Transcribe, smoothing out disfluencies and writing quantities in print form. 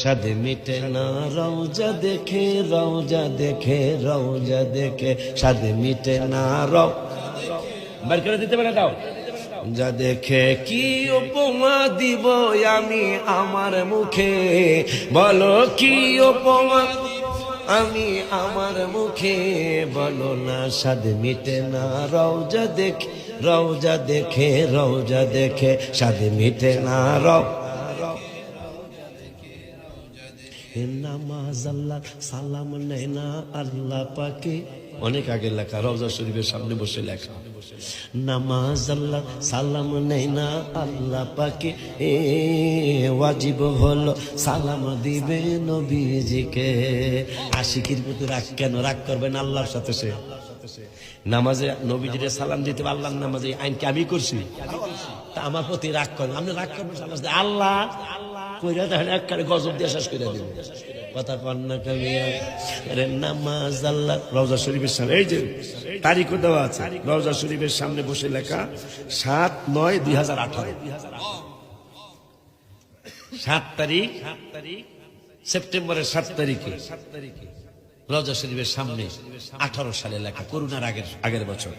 সাদ মিটে না রওজা দেখে, রওজা দেখে, রওজা দেখে, সাদ মিটে না বার করে দিতে পারে দাও। যা দেখে কি উপমা দিব আমি আমার মুখে, বলো কি উপমা আমি আমার মুখে, বলো না সাদ মিটে না রওজা দেখে, রওজা দেখে, রওজা দেখে, সাদ মিটে না নামাজ আল্লাহ সালাম নেয় না আল্লাহ পাকে, অনেক আগে লেখা, রওজা শরীফের সামনে বসে লেখা। নামাজ আল্লাহ সালাম নেয় না আল্লাহ পাকে, ওয়াজিব হলো সালাম দিবে নবীজিকে। আশিকির প্রতি রাগ কেন? রাগ করবেন আল্লাহর সাথে। সে নামাজে নবীজিকে সালাম দিতে, আল্লাহর নামাজে আইন কি আমি করছি? তা আমার প্রতি রাগ করেন, আপনি রাগ করবেন আল্লাহ কইরা তাহলে একবারে গজব দিয়ে শেষ করে দিব। কথা কন না কামিয়া। নামাজ আল্লাহ রওজা শরীফের সামনে, এই যে তারিখও দেওয়া আছে, রওজা শরীফের সামনে বসে লেখা 7/9/2018, 7 তারিখ সেপ্টেম্বরের 7 তারিখে রওজা শরীফের সামনে 18 সালে লেখা, করোনার আগের বছর।